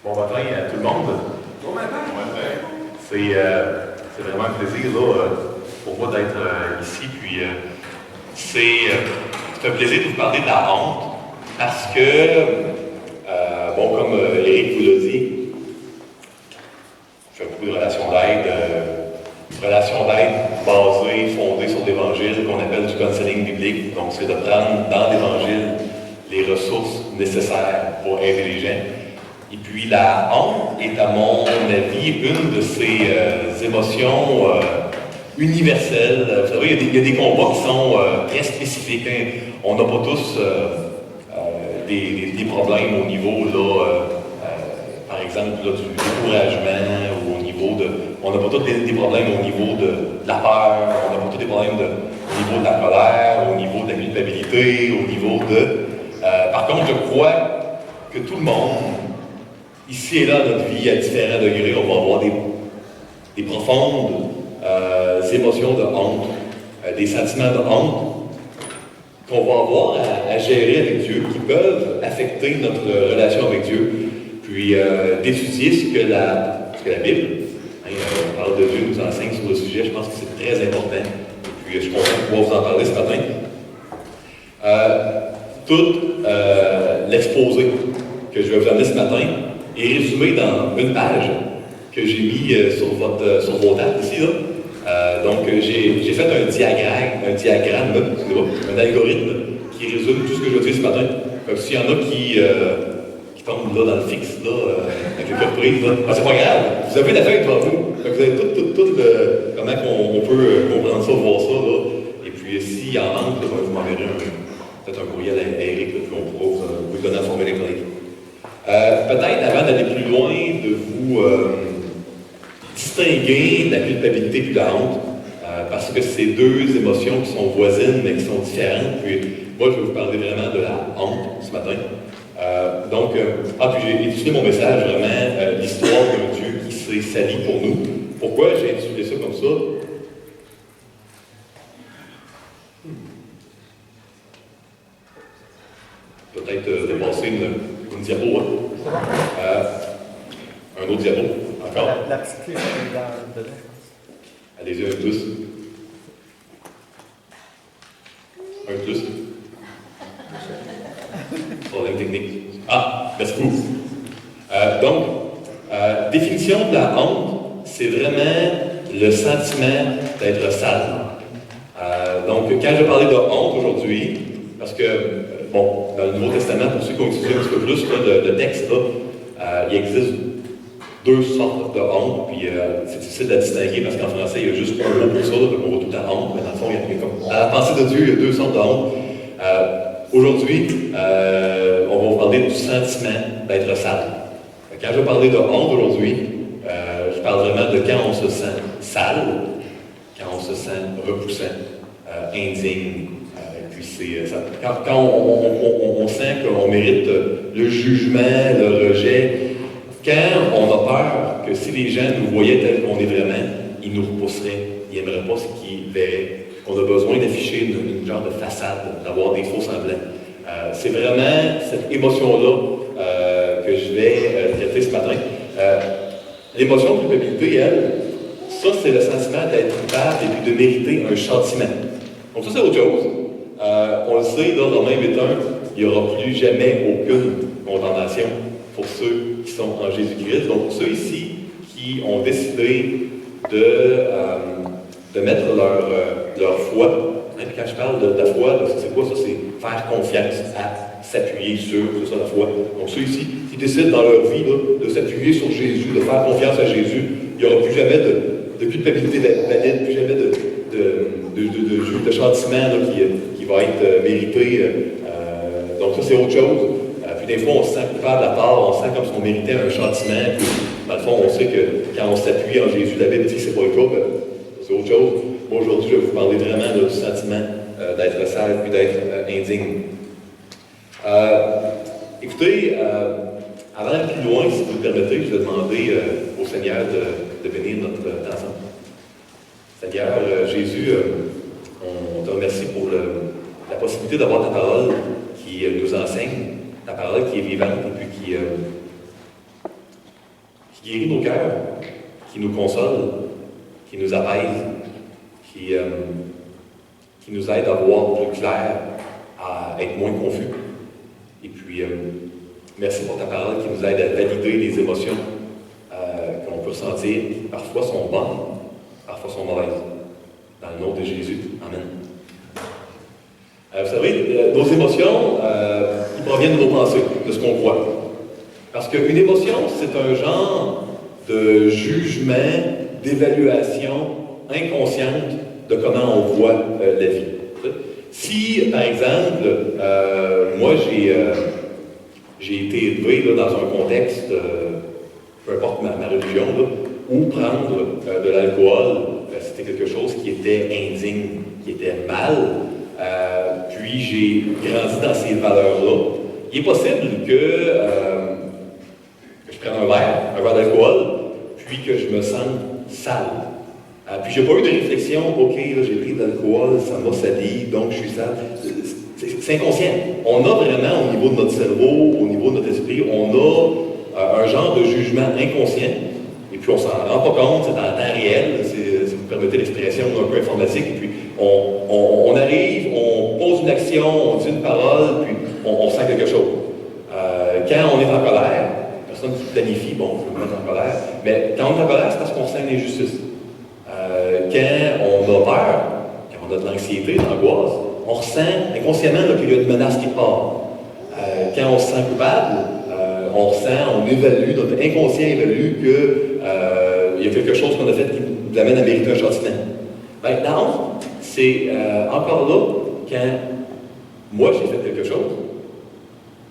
Bon matin à tout le monde. Bon matin. C'est vraiment un plaisir là, pour moi d'être ici. Puis c'est un plaisir de vous parler de la honte parce que, comme Éric vous l'a dit, je fais beaucoup de relations d'aide. Relations d'aide basées, fondées sur l'Évangile, qu'on appelle du counseling biblique. Donc, c'est de prendre dans l'Évangile les ressources nécessaires pour aider les gens. Et puis, la honte est, à mon avis, une de ces émotions universelles. Vous savez, il y a des combats qui sont très spécifiques. Hein. On n'a pas tous des problèmes au niveau, par exemple, là, du découragement ou au niveau de... On n'a pas tous des problèmes au niveau de la peur, on n'a pas tous des problèmes au niveau de la colère, au niveau de la culpabilité, au niveau de... par contre, je crois que tout le monde, ici et là, dans notre vie, à différents degrés, on va avoir des profondes émotions de honte, des sentiments de honte qu'on va avoir à gérer avec Dieu, qui peuvent affecter notre relation avec Dieu. Puis d'étudier ce que la Bible, on parle de Dieu, nous enseigne sur le sujet, je pense que c'est très important. Puis je suis content de pouvoir vous en parler ce matin. Tout l'exposé que je vais vous amener ce matin est résumé dans une page que j'ai mis sur vos tables ici. Là. Donc j'ai fait un diagramme, un algorithme qui résume tout ce que je vais dire ce matin. Donc s'il y en a qui tombent là dans le fixe, là, à quelques reprises, là, c'est pas grave, vous avez la feuille devant vous. Donc, vous avez tout comment on peut comprendre ça, voir ça. Là. Et puis s'il y en manque, là, vous m'enverrez peut-être un courriel à Eric, puis on pourra vous donner la formule électronique. Peut-être, avant d'aller plus loin, de vous distinguer la culpabilité et la honte, parce que c'est deux émotions qui sont voisines, mais qui sont différentes. Puis moi, je vais vous parler vraiment de la honte ce matin. Puis j'ai étudié mon message, vraiment, l'histoire d'un Dieu qui s'est sali pour nous. Pourquoi j'ai intitulé ça comme ça? Peut-être dépasser une diapo, hein? Un autre diapo, encore. La petite clé, c'est dedans, je pense. Allez-y, un plus. Un plus. Problème technique. Merci beaucoup. Définition de la honte, c'est vraiment le sentiment d'être sale. Quand je vais parler de honte aujourd'hui, parce que, dans le Nouveau Testament, pour ceux qui ont étudié un petit peu plus le texte, il existe deux sortes de honte, puis c'est difficile de la distinguer parce qu'en français, il y a juste un mot pour ça, donc on voit tout le temps honte, mais dans le fond, il y a comme, à la pensée de Dieu, il y a deux sortes de honte. Aujourd'hui, on va vous parler du sentiment d'être sale. Quand je vais parler de honte aujourd'hui, je parle vraiment de quand on se sent sale, quand on se sent repoussant, indigne. Puis quand on sent qu'on mérite le jugement, le rejet, quand on a peur que si les gens nous voyaient tel qu'on est vraiment, ils nous repousseraient, ils n'aimeraient pas ce qu'ils verraient. On a besoin d'afficher une genre de façade, d'avoir des faux semblants. C'est vraiment cette émotion-là que je vais traiter ce matin. L'émotion de culpabilité, elle, ça c'est le sentiment d'être coupable et puis de mériter un châtiment. Donc ça c'est autre chose. On le sait, dans Romains 8.1, il n'y aura plus jamais aucune condamnation pour ceux qui sont en Jésus-Christ. Donc pour ceux ici qui ont décidé de mettre leur foi. Hein, quand je parle de la foi, c'est quoi ça? C'est faire confiance, à s'appuyer sur, c'est ça la foi. Donc ceux ici qui décident dans leur vie là, de s'appuyer sur Jésus, de faire confiance à Jésus, il n'y aura plus jamais de culpabilité valide, plus jamais de châtiment là, qui va être mérité. Donc ça c'est autre chose. Puis des fois on se sent coupable à part, on sent comme si on méritait un châtiment. Puis, dans le fond on sait que quand on s'appuie en Jésus, la Bible dit que c'est pas le cas. C'est autre chose. Moi, aujourd'hui, je vais vous parler vraiment du sentiment d'être sale et d'être indigne. Écoutez, avant d'aller plus loin, si vous le permettez, je vais demander au Seigneur de bénir notre temps ensemble. Seigneur, Jésus, on te remercie pour la possibilité d'avoir ta parole qui nous enseigne, ta parole qui est vivante et puis guérit nos cœurs, qui nous console, qui nous apaise, qui nous aide à voir plus clair, à être moins confus. Et puis, merci pour ta parole qui nous aide à valider les émotions qu'on peut ressentir. Parfois sont bonnes, parfois sont mauvaises. Dans le nom de Jésus. Amen. Vous savez, nos émotions, ils proviennent de nos pensées, de ce qu'on croit. Parce qu'une émotion, c'est un genre de jugement, d'évaluation inconsciente de comment on voit la vie. Si, par exemple, moi j'ai été élevé là, dans un contexte, peu importe ma religion, là, où prendre de l'alcool, c'était quelque chose qui était indigne, qui était mal, puis j'ai grandi dans ces valeurs-là. Il est possible que je prenne un verre d'alcool, puis que je me sente sale. Puis j'ai pas eu de réflexion, ok, là j'ai pris de l'alcool, ça m'a sali, donc je suis sale. C'est inconscient. On a vraiment au niveau de notre cerveau, au niveau de notre esprit, on a un genre de jugement inconscient, et puis on s'en rend pas compte, c'est en temps réel, si vous permettez l'expression un peu informatique, et puis on arrive, on pose une action, on dit une parole, puis on sent quelque chose. Quand on est en colère, personne qui planifie, bon, je vais me mettre en colère, mais quand on est en colère, c'est parce qu'on sent une injustice. Quand on a peur, quand on a de l'anxiété, de l'angoisse, on ressent inconsciemment qu'il y a une menace qui part. Quand on se sent coupable, on ressent, on évalue, notre inconscient évalue qu'il y a quelque chose qu'on a fait qui nous amène à mériter un châtiment. Ben, la honte, c'est encore là, quand moi j'ai fait quelque chose,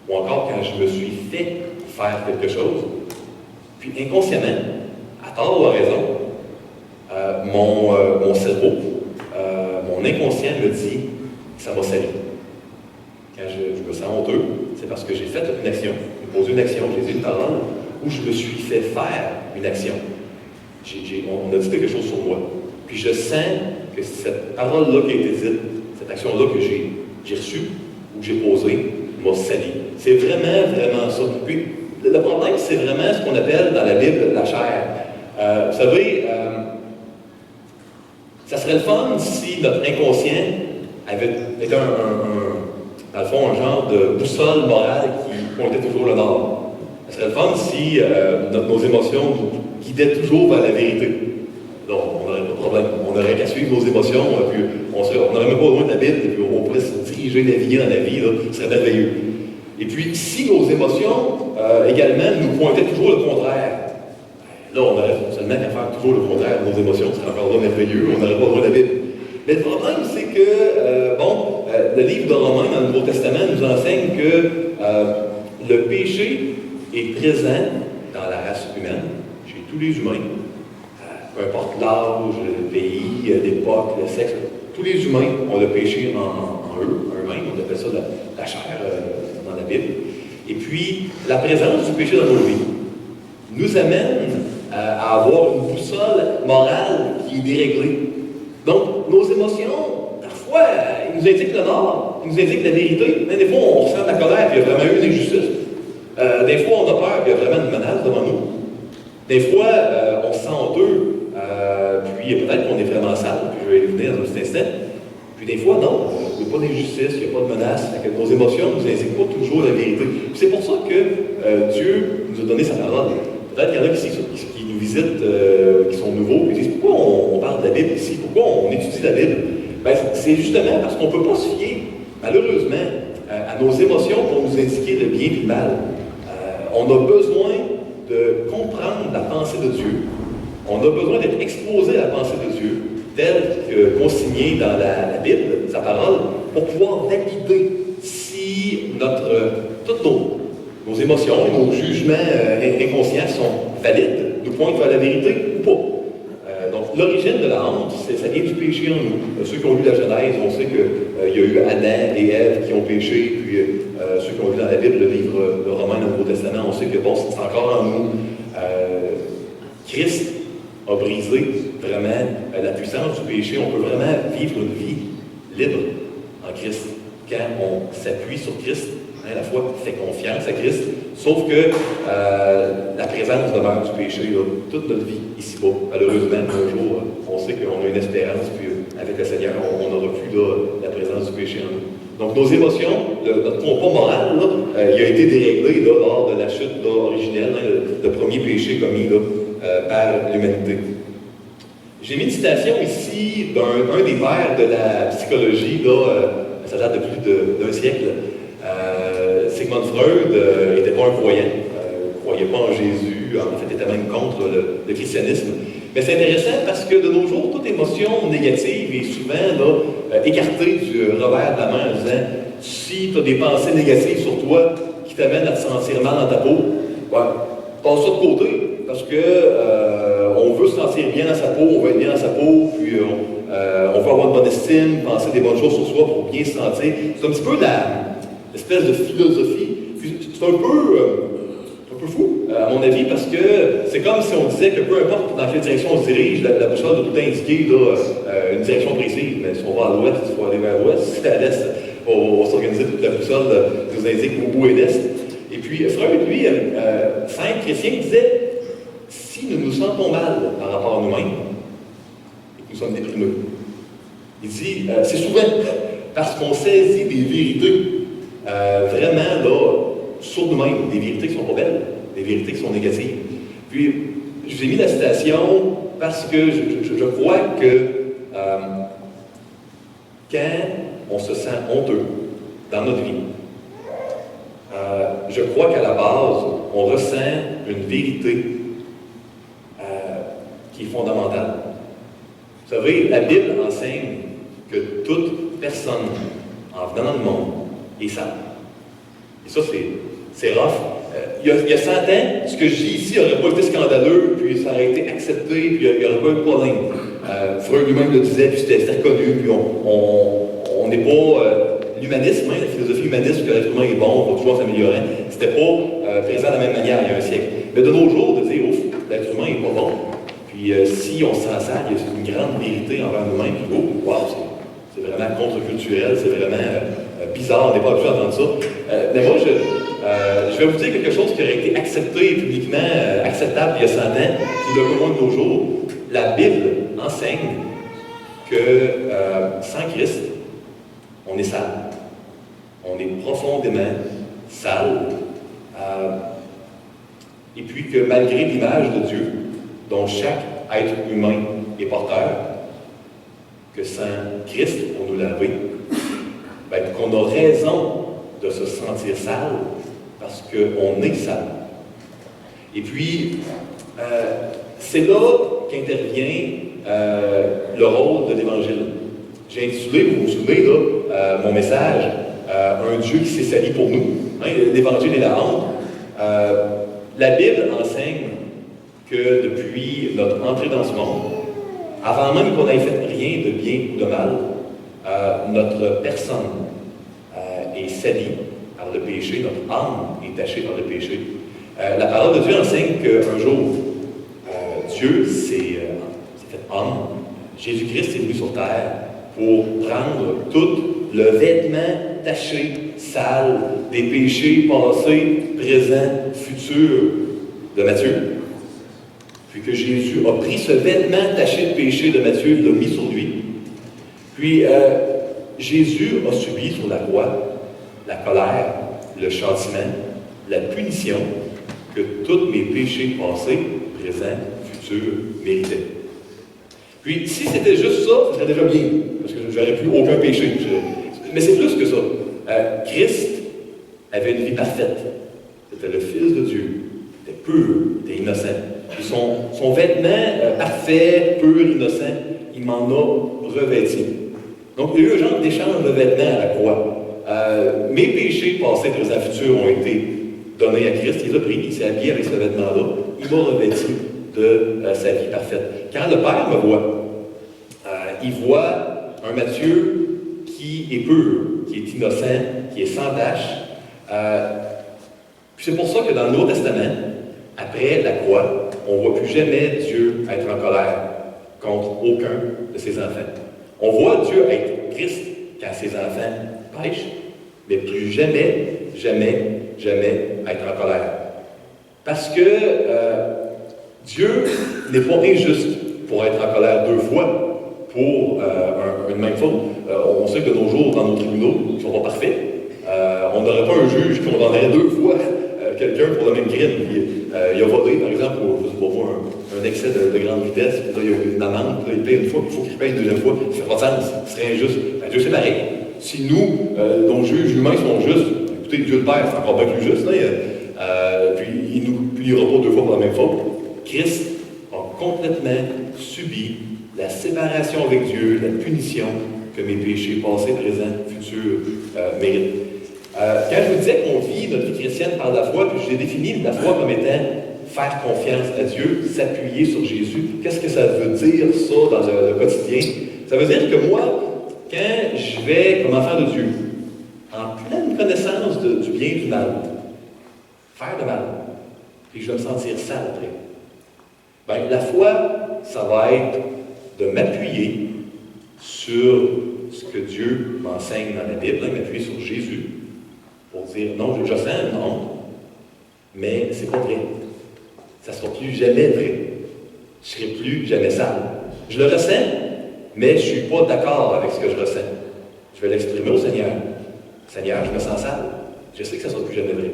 ou encore quand je me suis fait faire quelque chose, puis inconsciemment, à tort ou à raison, mon cerveau, mon inconscient me dit que ça va salir. Quand je me sens honteux, c'est parce que j'ai fait une action, j'ai posé une action, j'ai dit une parole, où je me suis fait faire une action. On a dit quelque chose sur moi. Puis je sens que cette parole-là qui a été dite, cette action-là que j'ai reçue ou que j'ai posée, m'a sali. C'est vraiment, vraiment ça. Puis le problème, c'est vraiment ce qu'on appelle dans la Bible la chair. Vous savez, ça serait le fun si notre inconscient avait été dans le fond, un genre de boussole morale qui pointait toujours le nord. Ça serait le fun si nos émotions nous guidaient toujours vers la vérité. Donc, on n'aurait pas de problème. On n'aurait qu'à suivre nos émotions, puis on n'aurait même pas besoin de la Bible, et puis on pourrait se diriger, naviguer dans la vie, là, ce serait merveilleux. Et puis, si nos émotions également nous pointaient toujours le contraire, là, on aurait seulement qu'à faire toujours le contraire de nos émotions, ce serait encore là merveilleux, on n'aurait pas besoin de la Bible. Mais le problème, c'est que, le livre de Romains dans le Nouveau Testament nous enseigne que le péché est présent dans la race humaine, chez tous les humains, peu importe l'âge, le pays, l'époque, le sexe, tous les humains ont le péché en eux-mêmes, on appelle ça la chair dans la Bible. Et puis, la présence du péché dans nos vies nous amène à avoir une boussole morale qui est déréglée. Donc, nos émotions, parfois, ils nous indiquent le nord, ils nous indiquent la vérité, mais des fois, on ressent de la colère, puis il y a vraiment eu une injustice. Des fois, on a peur, puis il y a vraiment une menace devant nous. Des fois, on se sent honteux, puis peut-être qu'on est vraiment sale, puis je vais y venir dans un petit instant. Puis des fois, non, il n'y a pas d'injustice, il n'y a pas de menace. Nos émotions ne nous indiquent pas toujours la vérité. C'est pour ça que Dieu nous a donné sa parole. Peut-être qu'il y en a qui nous visitent, qui sont nouveaux, qui disent pourquoi on parle de la Bible ici, pourquoi on étudie la Bible. Ben, c'est justement parce qu'on ne peut pas se fier, malheureusement, à nos émotions pour nous indiquer le bien et le mal. On a besoin de comprendre la pensée de Dieu. On a besoin d'être exposé à la pensée de Dieu, telle que consignée dans la Bible, sa parole, pour pouvoir valider si toutes nos émotions, nos jugements inconscients sont valides, nous pointent vers la vérité ou pas. Donc, l'origine de la honte, ça vient du péché en nous. Ceux qui ont lu la Genèse, on sait qu'il y a eu Adam et Ève qui ont péché, puis ceux qui ont lu dans la Bible le livre de Romains dans le Nouveau Testament, on sait que bon, c'est encore en nous. Christ a brisé vraiment la puissance du péché. On peut vraiment vivre une vie libre en Christ. Quand on s'appuie sur Christ, Hein, la foi fait confiance à Christ, sauf que la présence demeure du péché là, toute notre vie ici-bas. Malheureusement, un jour, on sait qu'on a une espérance, puis avec le Seigneur, on n'aura plus là, la présence du péché en nous. Donc nos émotions, notre compas moral, là, il a été déréglé là, lors de la chute là, originelle, hein, le premier péché commis là, par l'humanité. J'ai mis une citation ici d'un des pères de la psychologie, là, ça date de plus d'un siècle. Sigmund Freud n'était pas un croyant, ne croyait pas en Jésus, en fait était même contre le christianisme. Mais c'est intéressant parce que de nos jours, toute émotion négative est souvent là, écartée du revers de la main en disant si tu as des pensées négatives sur toi qui t'amènent à te sentir mal dans ta peau, ouais, passe ça de côté parce que on veut se sentir bien dans sa peau, on veut être bien dans sa peau, puis on veut avoir une bonne estime, penser des bonnes choses sur soi pour bien se sentir. C'est un petit peu l'espèce de philosophie. C'est un peu fou, à mon avis, parce que c'est comme si on disait que peu importe dans quelle direction on se dirige, la boussole doit tout indiquer là, une direction précise. Mais si on va à l'ouest, il faut aller vers l'ouest. Si c'est à l'est, on va s'organiser toute la boussole nous indique où est l'est. Et puis Freud, lui, saint chrétien, disait si nous nous sentons mal par rapport à nous-mêmes et que nous sommes déprimés, il dit c'est souvent parce qu'on saisit des vérités vraiment là, sur nous-mêmes, des vérités qui ne sont pas belles, des vérités qui sont négatives. Puis, je vous ai mis la citation parce que je crois que quand on se sent honteux dans notre vie, je crois qu'à la base, on ressent une vérité qui est fondamentale. Vous savez, la Bible enseigne que toute personne, en venant dans le monde, est sale. Et ça, c'est rough. Il y a 100 ans, ce que je dis ici n'aurait pas été scandaleux, puis ça aurait été accepté, puis il n'y aurait pas eu de problème. Freud lui-même le disait, puis c'était reconnu, puis on n'est pas... l'humanisme, hein, la philosophie humaniste, que l'être humain est bon, on va toujours s'améliorer, c'était pas présent de la même manière il y a un siècle. Mais de nos jours, de dire, ouf, l'être humain n'est pas bon, puis si on se sent sale, il y a une grande vérité envers nous-mêmes, puis oh, wow, c'est vraiment contre-culturel, c'est vraiment... bizarre, on n'est pas habitué à entendre ça. Mais moi, je vais vous dire quelque chose qui aurait été accepté publiquement, acceptable il y a 100 ans, qui le moins de nos jours. La Bible enseigne que sans Christ, on est sale. On est profondément sale. Et puis que malgré l'image de Dieu, dont chaque être humain est porteur, que sans Christ, on nous l'a lavé, ben, qu'on a raison de se sentir sale parce qu'on est sale. Et puis, c'est là qu'intervient le rôle de l'Évangile. J'ai intitulé, vous vous souvenez, là, mon message, un Dieu qui s'est sali pour nous. Hein, L'Évangile et la honte. La Bible enseigne que depuis notre entrée dans ce monde, avant même qu'on n'ait fait rien de bien ou de mal, notre personne est salie par le péché, notre âme est tachée par le péché. La parole de Dieu enseigne qu'un jour, Dieu s'est fait homme. Jésus-Christ est venu sur terre pour prendre tout le vêtement taché, sale, des péchés passés, présents, futurs de Matthieu. Puis que Jésus a pris ce vêtement taché de péché de Matthieu, il l'a mis sur lui. Puis Jésus a subi sur la croix la colère, le châtiment, la punition que tous mes péchés passés, présents, futurs méritaient. Puis si c'était juste ça, ça serait déjà bien, parce que je n'aurais plus aucun péché. Mais c'est plus que ça. Christ avait une vie parfaite. C'était le Fils de Dieu. Il était pur, il était innocent. Puis son vêtement parfait, pur, innocent, il m'en a revêti. Donc, il y a eu un genre d'échange de vêtements à la croix. Mes péchés passés, présents, futurs ont été donnés à Christ. Il les a pris, il s'est habillé avec ce vêtement-là. Il m'a revêti de sa vie parfaite. Quand le Père me voit, il voit un Matthieu qui est pur, qui est innocent, qui est sans tache. Puis c'est pour ça que dans le Nouveau Testament, après la croix, on ne voit plus jamais Dieu être en colère contre aucun de ses enfants. On voit Dieu être triste quand ses enfants pêchent, mais plus jamais jamais, jamais être en colère. Parce que Dieu n'est pas injuste pour être en colère deux fois pour une même faute. On sait que de nos jours, dans nos tribunaux, ils ne sont pas parfaits. On n'aurait pas un juge qui condamnerait deux fois quelqu'un pour le même crime. Il a volé, par exemple, pour un excès de grande vitesse, puis là, il y a une amende, puis là, il paye une fois, puis il faut qu'il paye une deuxième fois. Ça fait pas de sens, ce serait injuste. Ben, Dieu, c'est pareil. Si nous, nos juges humains sont justes, écoutez, Dieu le Père, c'est encore bien plus juste, là, puis il ne nous puniera pas deux fois pour la même faute. Christ a complètement subi la séparation avec Dieu, la punition que mes péchés passés, présents, futurs méritent. Quand je vous disais qu'on vit notre vie chrétienne par la foi, puis j'ai défini la foi comme étant faire confiance à Dieu, s'appuyer sur Jésus. Qu'est-ce que ça veut dire, ça, dans le quotidien? Ça veut dire que moi, quand je vais comme enfant de Dieu, en pleine connaissance du bien et du mal, faire le mal, puis je vais me sentir sale après, bien, la foi, ça va être de m'appuyer sur ce que Dieu m'enseigne dans la Bible, m'appuyer sur Jésus, pour dire non, je sens une honte, mais c'est pas vrai. Ça ne sera plus jamais vrai. Je ne serai plus jamais sale. Je le ressens, mais je ne suis pas d'accord avec ce que je ressens. Je vais l'exprimer au Seigneur. Seigneur, je me sens sale. Je sais que ça ne sera plus jamais vrai.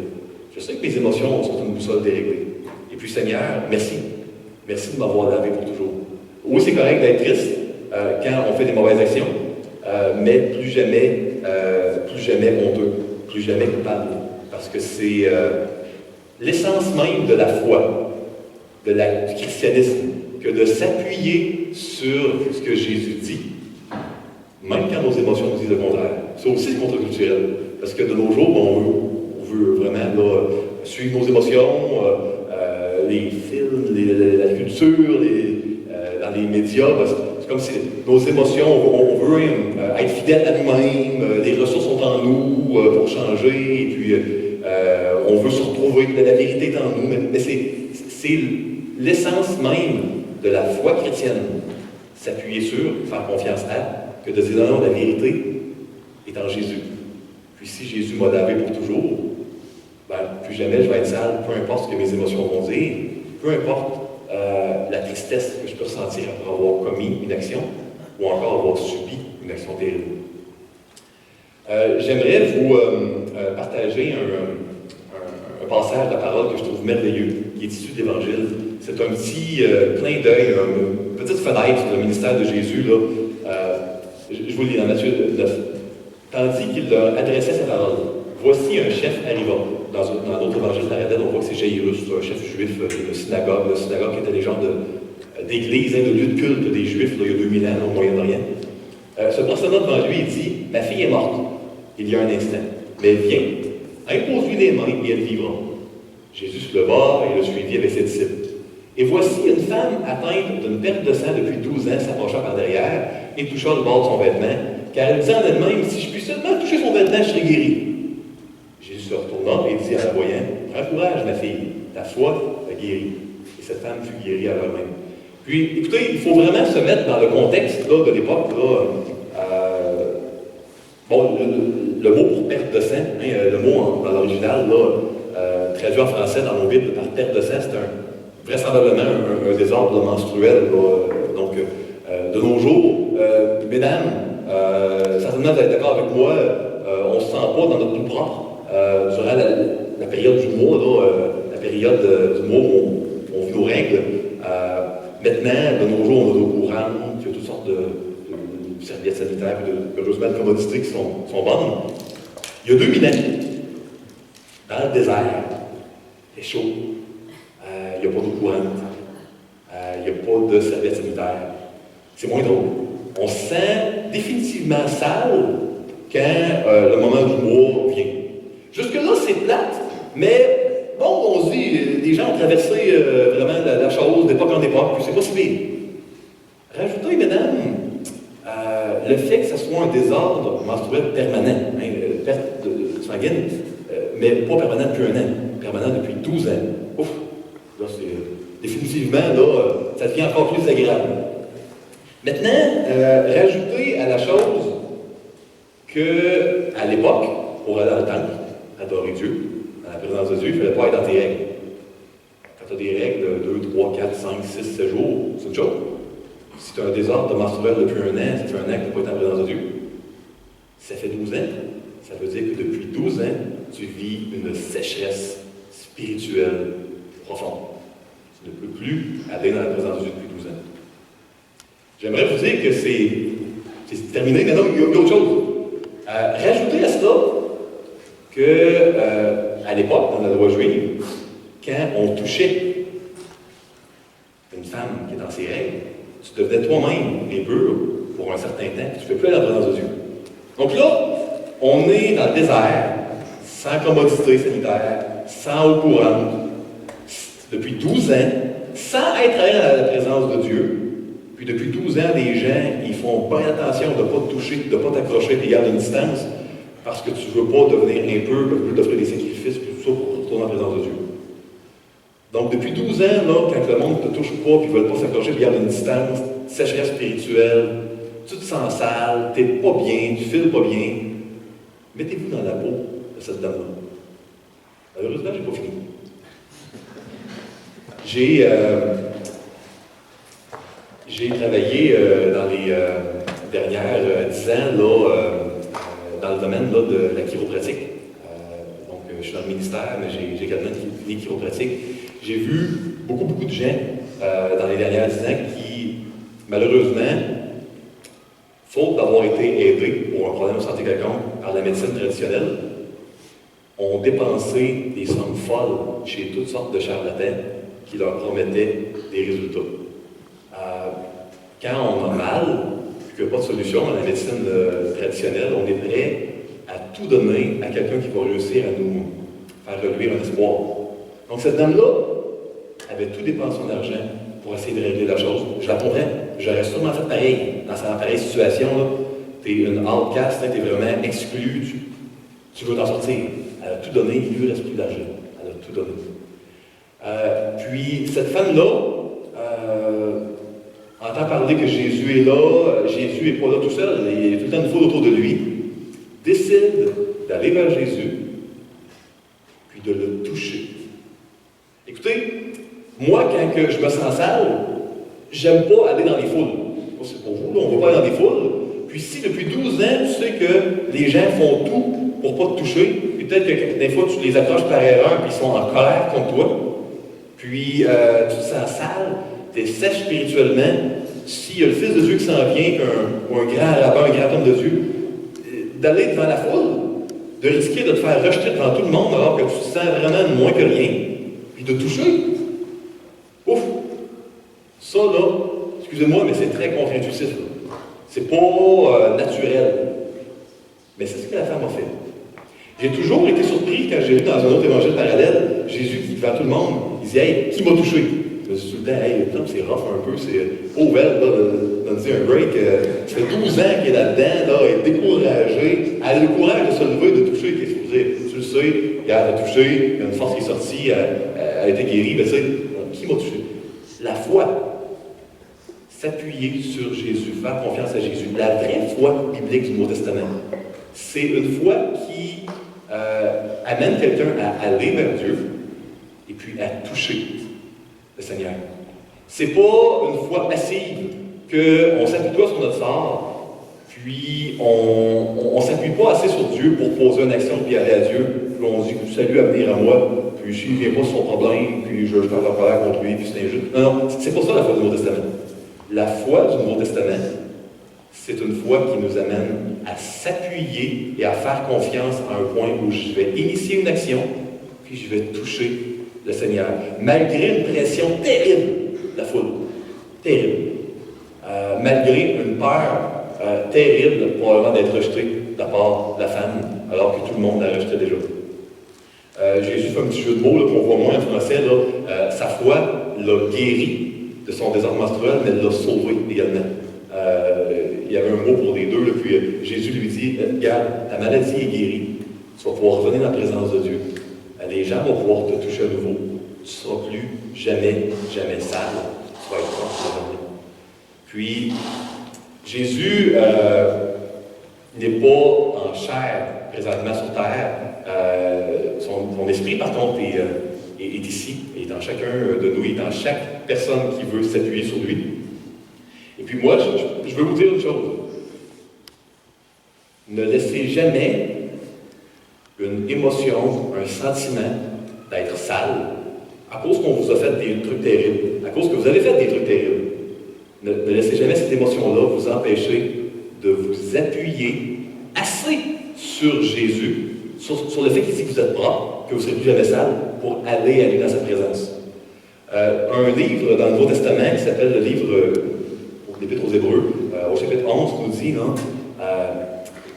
Je sais que mes émotions sont une boussole déréglée. Et puis, Seigneur, merci. Merci de m'avoir lavé pour toujours. Oui, c'est correct d'être triste quand on fait des mauvaises actions, mais plus jamais honteux. Plus jamais coupable, parce que c'est l'essence même de la foi, du christianisme, que de s'appuyer sur ce que Jésus dit, même quand nos émotions nous disent le contraire. Ça aussi, c'est contre-culturel, parce que de nos jours, on veut vraiment là, suivre nos émotions, les films, la culture, dans les médias, c'est comme si nos émotions, on veut être fidèle à nous-mêmes, les ressources sont en nous pour changer, et puis on veut se retrouver, la vérité est en nous, mais c'est l'essence même de la foi chrétienne, s'appuyer sur, faire confiance à, que de dire non, la vérité est en Jésus. Puis si Jésus m'a lavé pour toujours, ben, plus jamais je vais être sale, peu importe ce que mes émotions vont dire, peu importe la tristesse que je peux ressentir après avoir commis une action ou encore avoir subi une action terrible. J'aimerais vous partager un passage de la parole que je trouve merveilleux, qui est issu de l'Évangile. C'est un petit clin d'œil, une petite fenêtre sur le ministère de Jésus. Là. Je vous lis dans Matthieu 9. Tandis qu'il leur adressait sa parole, voici un chef arrivant. Dans l'autre évangile d'Aradène, on voit que c'est Jairus, un chef juif de synagogue. La synagogue qui était les genres d'église, de lieu de culte des Juifs, là, il y a 2000 ans, au Moyen-Orient. Se prosternant devant lui, il dit, ma fille est morte, il y a un instant, mais elle vient, impose-lui les mains et elle vivra. Jésus se leva et le suivit avec ses disciples. Et voici une femme atteinte d'une perte de sang depuis 12 ans s'approcha par derrière et toucha le bord de son vêtement, car elle disait en elle-même, si je puis seulement toucher son vêtement, je serai guéri. Jésus se retourna et dit à la voyante, prends courage, ma fille, ta foi t'a guéri. Et cette femme fut guérie à l'heure même. Puis, écoutez, il faut vraiment se mettre dans le contexte là, de l'époque. Bon, le mot pour perte de sang, le mot dans l'original, traduit en français dans nos Bibles par perte de sang, c'est vraisemblablement un désordre menstruel. Donc, de nos jours, mesdames, certainement vous êtes d'accord avec moi, on ne se sent pas dans notre tout propre. Durant la période du mois, la période du mois où on vit nos règles, maintenant, de nos jours, on a l'eau courante, il y a toutes sortes de serviettes sanitaires, heureusement de commodités qui sont bonnes. Il y a 2000 ans, dans le désert, il fait chaud, il n'y a pas d'eau courante, il n'y a pas de serviettes sanitaires. C'est moins drôle. On se sent définitivement sale quand le moment du mois vient. Jusque-là, c'est plate, mais bon, on se dit, les gens ont traversé vraiment la chose d'époque en époque, puis c'est pas si pire. Rajoutez, mesdames, le fait que ce soit un désordre menstruel permanent, perte sanguine, mais pas permanent depuis 1 an, permanent depuis 12 ans. Ouf! Là, c'est définitivement, là, ça devient encore plus agréable. Maintenant, rajoutez à la chose qu'à l'époque, pour aller dans le temple, adorer Dieu, dans la présence de Dieu, il ne fallait pas être dans tes règles. Quand tu as des règles de 2, 3, 4, 5, 6, 7 jours, c'est une chose. Si tu as un désordre menstruel depuis un an, ça fait un an que tu n'as pas été en présence de Dieu. Si ça fait 12 ans, ça veut dire que depuis 12 ans, tu vis une sécheresse spirituelle profonde. Tu ne peux plus aller dans la présence de Dieu depuis 12 ans. J'aimerais vous dire que c'est terminé, mais non, il y a autre chose. Rajoutez à cela qu'à l'époque, dans la loi juive, quand on touchait une femme qui est dans ses règles, tu devenais toi-même impur pour un certain temps, tu ne peux plus aller dans la présence de Dieu. Donc là, on est dans le désert, sans commodité sanitaire, sans eau courante, depuis 12 ans, sans être allé dans la présence de Dieu. Puis depuis 12 ans, les gens, ils font bien attention de ne pas te toucher, de ne pas t'accrocher, de garder une distance, parce que tu ne veux pas devenir impur, parce que tu veux t'offrir des sacrifices, puis tout ça pour retourner en présence de Dieu. Donc depuis 12 ans, là, quand le monde ne te touche pas, puis ne veut pas s'accrocher, puis garde une distance, sécheresse spirituelle, tu te sens sale, tu n'es pas bien, tu ne files pas bien, mettez-vous dans la peau de cette dame-là. Malheureusement, je n'ai pas fini. J'ai travaillé dans les dernières 10 ans là, dans le domaine là, de la chiropratique. Donc, je suis dans le ministère, mais j'ai également une chiropratique. J'ai vu beaucoup de gens dans les dernières 10 ans qui, malheureusement, faute d'avoir été aidés pour un problème de santé quelconque par la médecine traditionnelle, ont dépensé des sommes folles chez toutes sortes de charlatans qui leur promettaient des résultats. Quand on a mal, et qu'il n'y a pas de solution dans la médecine traditionnelle, on est prêt à tout donner à quelqu'un qui va réussir à nous faire reluire un espoir. Donc cette dame-là avait tout dépensé son argent pour essayer de régler la chose. Je la comprends. J'aurais sûrement fait pareil dans sa pareille situation. Tu es une outcast, tu es vraiment exclu, tu veux t'en sortir. Elle a tout donné, il ne lui reste plus d'argent. Elle a tout donné. Puis cette femme-là, entend parler que Jésus est là, Jésus n'est pas là tout seul, il y a tout le temps une foule autour de lui, décide d'aller vers Jésus, puis de le toucher. Écoutez, moi, quand je me sens sale, j'aime pas aller dans les foules. C'est pour vous, là, on ne va pas aller dans des foules. Puis si depuis 12 ans, tu sais que les gens font tout pour ne pas te toucher, puis peut-être que des fois, tu les accroches par erreur, puis ils sont en colère contre toi, puis tu te sens sale, tu es sèche spirituellement. S'il y a le Fils de Dieu qui s'en vient, ou un grand rabbin, un grand homme de Dieu, d'aller devant la foule, de risquer de te faire rejeter devant tout le monde alors que tu te sens vraiment moins que rien, puis de toucher. Ouf! Ça, là, excusez-moi, mais c'est très contre-intuitif. C'est pas naturel. Mais c'est ce que la femme a fait. J'ai toujours été surpris quand j'ai lu dans un autre évangile parallèle, Jésus qui devant tout le monde, il dit « Hey, qui m'a touché? » Je me suis tout le temps, hey, c'est rough un peu, c'est pauvre elle, donne-lui un break. Ça fait 12 ans qu'elle est là-dedans, là, elle est découragée. Elle a le courage de se lever, de toucher. Qu'est-ce que vous dites? Tu le sais, elle a touché, il y a une force qui est sortie, elle a été guérie, mais tu sais, qui m'a touché? La foi. S'appuyer sur Jésus, faire confiance à Jésus. La vraie foi biblique du Nouveau Testament. C'est une foi qui amène quelqu'un à aller vers Dieu et puis à toucher le Seigneur. C'est pas une foi passive qu'on s'appuie pas sur notre sort, puis on s'appuie pas assez sur Dieu pour poser une action puis aller à Dieu, puis on dit « Salut à venir à moi », puis s'il ne vient pas sur son problème, puis je vais en colère contre lui, puis c'est injuste. Non, c'est pas ça la foi du Nouveau Testament. La foi du Nouveau Testament, c'est une foi qui nous amène à s'appuyer et à faire confiance à un point où je vais initier une action, puis je vais toucher le Seigneur, malgré une pression terrible de la foule. Terrible. Malgré une peur terrible, probablement d'être rejeté de la part de la femme, alors que tout le monde la rejetait déjà. Jésus fait un petit jeu de mots qu'on voit moins en français. Là, sa foi l'a guéri de son désordre menstruel, mais l'a sauvé également. Il y avait un mot pour les deux, là, puis Jésus lui dit « Regarde, ta maladie est guérie, tu vas pouvoir revenir dans la présence de Dieu. Les gens vont pouvoir te toucher à nouveau. Tu ne seras plus jamais sale. Tu vas être propre de vie. » Puis, Jésus n'est pas en chair présentement sur Terre. Son esprit, par contre, est ici, il est dans chacun de nous, il est dans chaque personne qui veut s'appuyer sur lui. Et puis moi, je veux vous dire une chose. Ne laissez jamais une émotion, un sentiment d'être sale, à cause qu'on vous a fait des trucs terribles, à cause que vous avez fait des trucs terribles. Ne laissez jamais cette émotion-là vous empêcher de vous appuyer assez sur Jésus, sur le fait qu'il dit que vous êtes propre, que vous ne serez plus jamais sale, pour aller à lui dans sa présence. Un livre dans le Nouveau Testament qui s'appelle le livre pour l'Épître aux Hébreux, au chapitre 11, nous dit, non,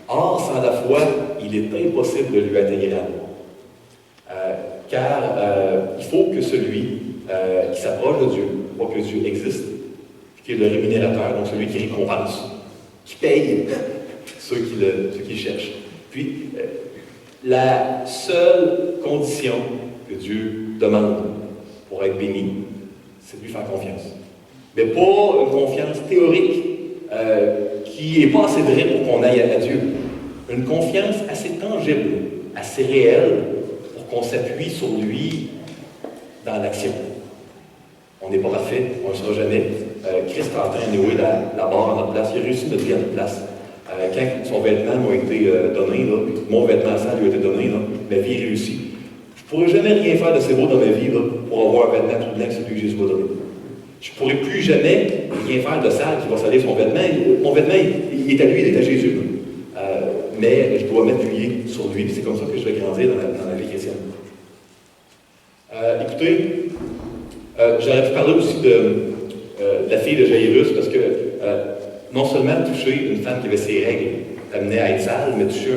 or, sans la foi, il est impossible de lui atteindre l'amour. Car il faut que celui qui s'approche de Dieu, pas que Dieu existe, qui est le rémunérateur, donc celui qui récompense, qui paye ceux qui cherchent. Puis, la seule condition que Dieu demande pour être béni, c'est de lui faire confiance. Mais pas une confiance théorique qui n'est pas assez vraie pour qu'on aille à Dieu. Une confiance assez tangible, assez réelle, pour qu'on s'appuie sur lui dans l'action. On n'est pas parfait, on ne le sera jamais. Christ est en train de nouer la barre à notre place. Il a réussi notre vie à notre place. Quand son vêtement m'a été donné, là, mon vêtement sale lui a été donné, là, ma vie est réussie. Je ne pourrais jamais rien faire de si beau dans ma vie là, pour avoir un vêtement tout blanc que celui que Jésus m'a donné. Je ne pourrais plus jamais rien faire de sale qui va salir son vêtement. Mon vêtement, il est à lui, il est à Jésus. Mais je dois m'appuyer sur lui. C'est comme ça que je vais grandir dans la vie chrétienne. Écoutez, j'aurais pu parler aussi de la fille de Jairus, parce que non seulement toucher une femme qui avait ses règles t'amenait à être sale, mais toucher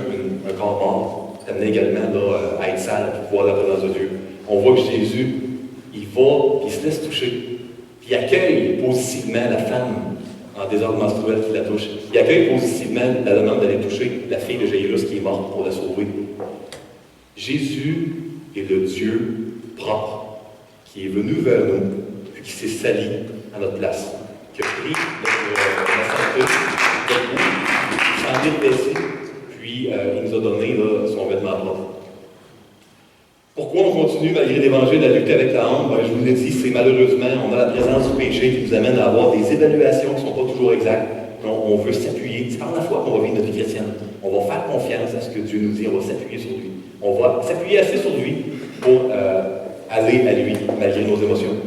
un corps mort t'amenait également là, à être sale pour voir la présence de Dieu. On voit que Jésus, il va, il se laisse toucher, puis il accueille positivement la femme en désordre menstruel qui la touche. Il accueille positivement la demande d'aller toucher la fille de Jairus qui est morte pour la sauver. Jésus est le Dieu propre qui est venu vers nous, puis qui s'est sali à notre place, qui a pris notre santé, notre goût, sans dire baisser, puis il nous a donné là, son vêtement propre. Pourquoi on continue, malgré l'Évangile, à lutter avec la honte? Ben, je vous l'ai dit, c'est malheureusement, on a la présence du péché qui nous amène à avoir des évaluations qui ne sont pas toujours exactes. On veut s'appuyer. C'est par la foi qu'on va vivre notre vie chrétienne. On va faire confiance à ce que Dieu nous dit, on va s'appuyer sur lui. On va s'appuyer assez sur lui pour aller à lui, malgré nos émotions.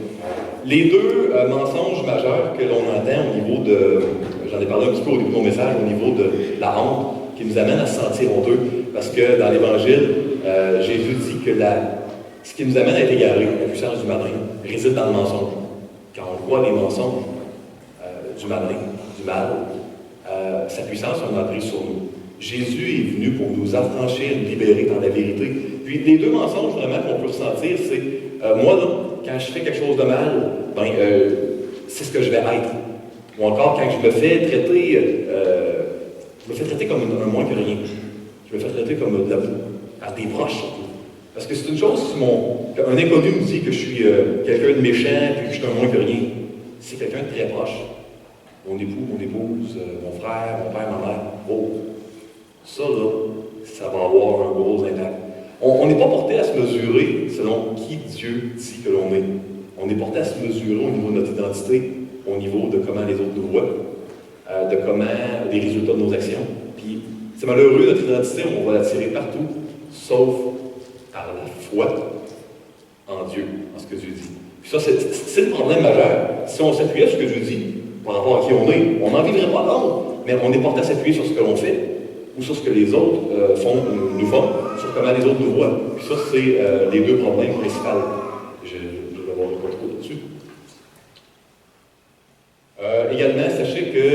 Les deux mensonges majeurs que l'on entend au niveau de, j'en ai parlé un petit peu au début de mon message, au niveau de la honte, qui nous amène à se sentir honteux, parce que dans l'Évangile, Jésus dit que ce qui nous amène à être égarés, la puissance du malin, réside dans le mensonge. Quand on croit les mensonges du malin, du mal, sa puissance en a pris sur nous. Jésus est venu pour nous affranchir, nous libérer dans la vérité. Puis les deux mensonges vraiment qu'on peut ressentir, c'est moi, là, quand je fais quelque chose de mal, c'est ce que je vais être. Ou encore, quand je me fais traiter comme un moins que rien. Je me fais traiter comme de la boue, par des proches surtout. Parce que c'est une chose, si un inconnu me dit que je suis quelqu'un de méchant, puis que je suis un moins que rien. C'est quelqu'un de très proche. Mon époux, mon épouse, mon frère, mon père, ma mère. Oh, ça là, ça va avoir un gros impact. On n'est pas porté à se mesurer selon qui Dieu dit que l'on est. On est porté à se mesurer au niveau de notre identité, au niveau de comment les autres nous voient, de comment les résultats de nos actions. Puis, c'est malheureux, notre identité, on va l'attirer partout, sauf par la foi en Dieu, en ce que Dieu dit. Puis ça, c'est le problème majeur. Si on s'appuyait sur ce que Dieu dit, par rapport à qui on est, on n'en vivrait pas l'autre, mais on est porté à s'appuyer sur ce que l'on fait, ou sur ce que les autres nous font, sur comment les autres nous voient. Puis ça, c'est les deux problèmes principaux. Je vais avoir pas trop là-dessus. Également, sachez que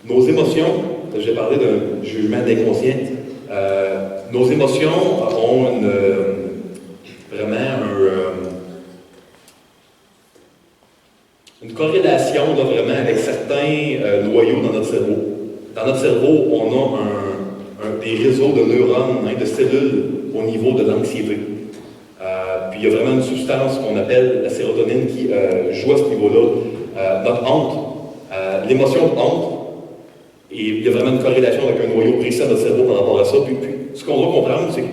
nos émotions, j'ai parlé d'un jugement d'inconscient, nos émotions ont vraiment une corrélation là, vraiment avec certains noyaux dans notre cerveau. Dans notre cerveau, on a des réseaux de neurones, de cellules au niveau de l'anxiété. Puis il y a vraiment une substance qu'on appelle la sérotonine qui joue à ce niveau-là. Notre honte, l'émotion de honte, Et il y a vraiment une corrélation avec un noyau précis à notre cerveau par rapport à ça. Puis ce qu'on doit comprendre, c'est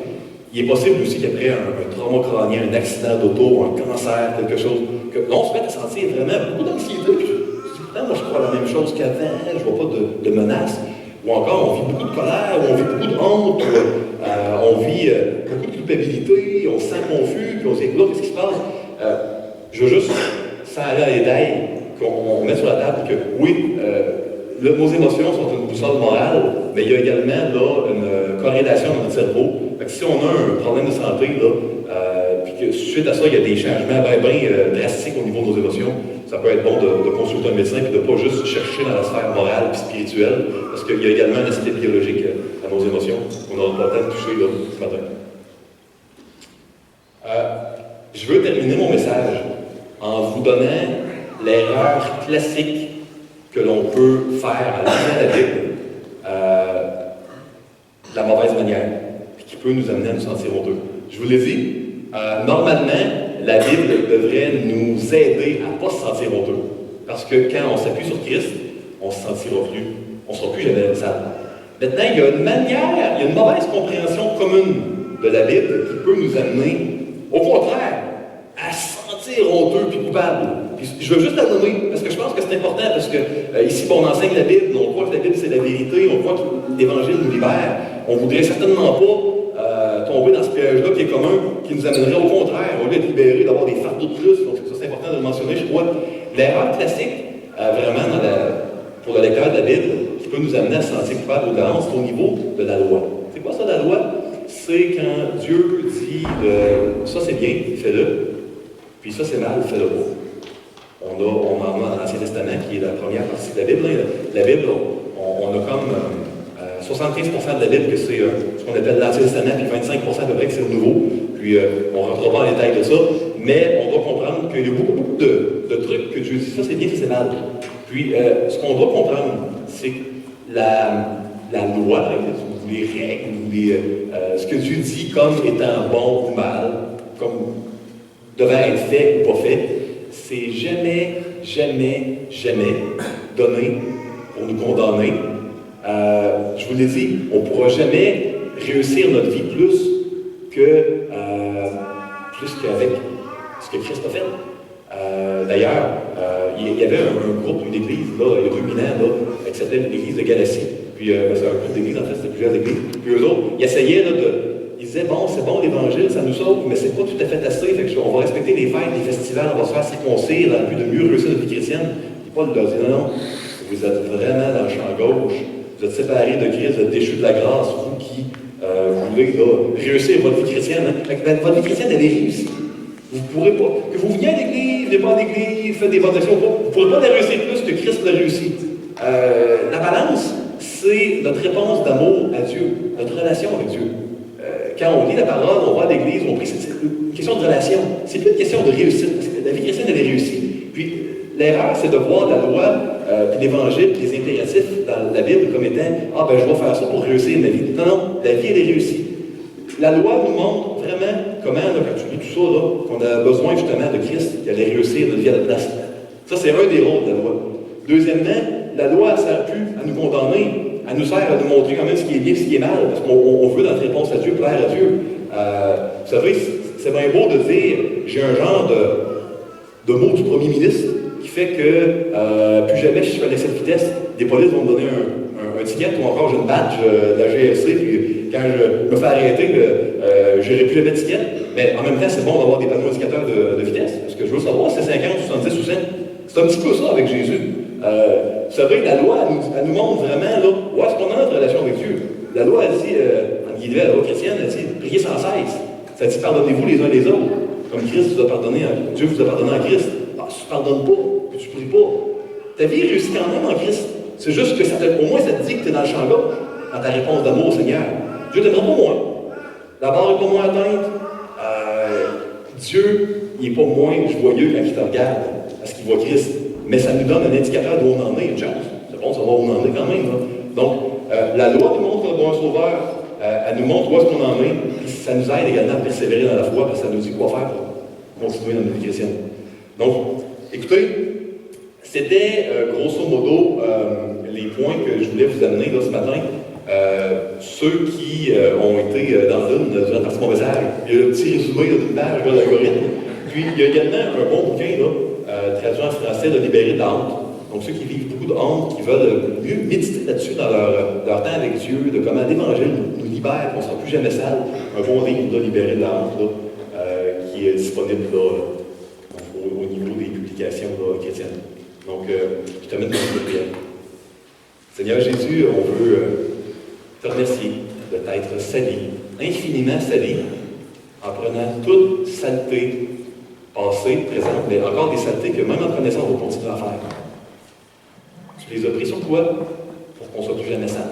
qu'il est possible aussi qu'après un trauma crânien, un accident d'auto, un cancer, quelque chose, que l'on se mette à sentir vraiment beaucoup d'anxiété. Pourtant, moi, je crois la même chose qu'avant, je ne vois pas de menace. Ou encore, on vit beaucoup de colère, ou on vit beaucoup de honte, on vit beaucoup de culpabilité, on se sent confus, puis on se dit, là, qu'est-ce qui se passe? Je veux juste, sans aller à l'étail, qu'on mette sur la table que, oui, nos émotions sont une boussole morale, mais il y a également là, une corrélation dans notre cerveau. Fait que si on a un problème de santé, puis que suite à ça, il y a des changements bien drastiques au niveau de nos émotions, ça peut être bon de consulter un médecin et de ne pas juste chercher dans la sphère morale et spirituelle, parce qu'il y a également un aspect biologique à nos émotions qu'on n'aura pas le temps de toucher là, ce matin. Je veux terminer mon message en vous donnant l'erreur classique que l'on peut faire à lire la Bible de la mauvaise manière, et qui peut nous amener à nous sentir honteux. Je vous l'ai dit, normalement, la Bible devrait nous aider à ne pas se sentir honteux. Parce que quand on s'appuie sur Christ, on ne se sentira plus. On ne sera plus jamais sale. Maintenant, il y a une manière, il y a une mauvaise compréhension commune de la Bible qui peut nous amener, au contraire, à se sentir honteux et coupable. Puis, je veux juste la nommer, parce que je pense que c'est important, parce que ici, on enseigne la Bible, on croit que la Bible, c'est la vérité, on croit que l'Évangile nous libère. On ne voudrait certainement pas tomber dans ce piège-là qui est commun, qui nous amènerait au contraire, au lieu d'être libérés, d'avoir des fardeaux de plus. Donc, ça, c'est important de le mentionner, je crois. L'erreur classique, vraiment, pour le lecteur de la Bible, qui peut nous amener à se sentir coupable ou de la honte, c'est au niveau de la loi. C'est quoi ça, la loi? C'est quand Dieu dit ça c'est bien, fais-le, puis ça c'est mal, fais-le pas. On en a dans l'Ancien Testament, qui est la première partie de la Bible. La Bible, on a comme 75% de la Bible que c'est ce qu'on appelle l'Ancien Testament, puis 25% à peu près que c'est le Nouveau. Puis on ne rentrera pas en détail de ça, mais on doit comprendre qu'il y a beaucoup de trucs que Dieu dit, ça c'est bien, ça c'est mal. Puis ce qu'on doit comprendre, c'est que la loi, les règles, ce que Dieu dit comme étant bon ou mal, comme devant être fait ou pas fait, c'est jamais donné pour nous condamner. Je vous l'ai dit, on ne pourra jamais réussir notre vie plus qu'avec ce que Christ a fait. D'ailleurs, il y avait un groupe, une église, là, il y a 2000 ans, là, qui s'appelait l'église de Galatie. Puis c'est un groupe d'église, en fait, c'était plusieurs églises. Puis eux autres, ils essayaient ils disaient, bon, c'est bon l'Évangile, ça nous sauve, mais c'est pas tout à fait assez. Fait que on va respecter les fêtes, les festivals, on va se faire circoncire dans le but de mieux réussir notre vie chrétienne. Puis Paul leur dit, non, vous êtes vraiment dans le champ gauche, vous êtes séparés de Christ, vous êtes déchus de la grâce, vous qui voulez réussir votre vie chrétienne. Hein. Fait que, votre vie chrétienne, elle est réussie. Vous ne pourrez pas, que vous veniez à l'église, venez pas à l'église, faites des votations, vous ne pourrez pas la réussir plus que Christ l'a réussi. La balance, c'est notre réponse d'amour à Dieu, notre relation avec Dieu. Quand on lit la parole, on va à l'église, on prie, c'est une question de relation. C'est plus une question de réussite, parce que la vie chrétienne, elle est réussie. Puis, l'erreur, c'est de voir la loi, puis l'Évangile, puis les impératifs dans la Bible comme étant « Ah, ben, je vais faire ça pour réussir ma vie. » Non, la vie, elle est réussie. La loi nous montre vraiment comment, quand tu lis tout ça, qu'on a besoin justement de Christ, qui allait réussir notre vie à la place. Ça, c'est un des rôles de la loi. Deuxièmement, la loi ne sert plus à nous condamner. Elle nous sert à nous montrer quand même ce qui est bien et ce qui est mal, parce qu'on veut, dans notre réponse à Dieu, plaire à Dieu. Vous savez, c'est bien beau de dire, j'ai un genre de mot du premier ministre qui fait que plus jamais je fais l'excès de vitesse, des polices vont me donner un ticket ou encore j'ai une badge de la GRC, puis quand je me fais arrêter, je n'aurai plus jamais de ticket. Mais en même temps, c'est bon d'avoir des panneaux indicateurs de vitesse, parce que je veux savoir si c'est 50, 70 ou 100. C'est un petit peu ça avec Jésus. Vous savez, la loi, elle nous montre vraiment là, où est-ce qu'on a notre relation avec Dieu. La loi, elle dit, en guillemets, la loi chrétienne, elle dit, priez sans cesse. Ça dit, pardonnez-vous les uns les autres, comme Christ vous a pardonné, Dieu vous a pardonné en Christ. Alors, si tu ne pardonnes pas, puis tu ne pries pas, ta vie réussit quand même en Christ. C'est juste que au moins ça te dit que tu es dans le champ gauche, dans ta réponse d'amour au Seigneur. Dieu ne t'aimera pas moins. La barre n'est pas moins atteinte. Dieu, il n'est pas moins joyeux quand il te regarde, parce qu'il voit Christ. Mais ça nous donne un indicateur d'où on en est, une chance. C'est bon de savoir où on en est quand même. Là. Donc, la loi nous montre le bon sauveur, elle nous montre où est-ce qu'on en est, puis ça nous aide également à persévérer dans la foi, parce que ça nous dit quoi faire pour continuer dans notre vie chrétienne. Donc, écoutez, C'était, grosso modo, les points que je voulais vous amener là, ce matin. Ceux qui ont été dans l'une durant la partie de mon message. Il y a un petit résumé d'une page de l'algorithme. Puis, il y a également un bon bouquin, là, traduit en français, de Libérer de la honte. Donc, ceux qui vivent beaucoup de honte, qui veulent mieux méditer là-dessus dans leur temps avec Dieu, de comment l'Évangile nous libère, qu'on ne sera plus jamais sale. Un bon livre, là, Libérer de la honte, là, qui est disponible là, au niveau des publications là, chrétiennes. Donc, je termine par une prière. Seigneur Jésus, on veut te remercier de t'être sali, infiniment sali, en prenant toute saleté passée, présente, mais encore des saletés que même en connaissant, on va continuer à faire. Tu les as pris sur toi pour qu'on ne soit plus jamais sale.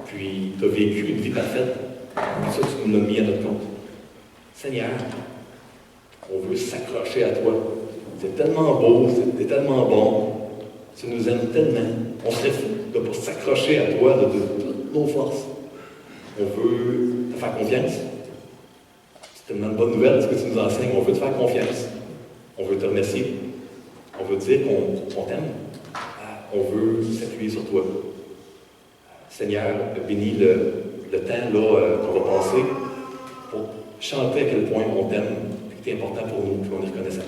Puis, tu as vécu une vie parfaite. Puis ça, tu nous l'as mis à notre compte. Seigneur, on veut s'accrocher à toi. C'est tellement beau, c'est tellement bon. Tu nous aimes tellement. On serait fou de ne pas s'accrocher à toi de toutes nos forces. On veut te faire confiance. C'est tellement une bonne nouvelle ce que tu nous enseignes. On veut te faire confiance. On veut te remercier. On veut te dire qu'on t'aime. On veut s'appuyer sur toi. Seigneur, bénis le temps qu'on va passer pour chanter à quel point on t'aime et que tu es important pour nous, puis on est reconnaissant.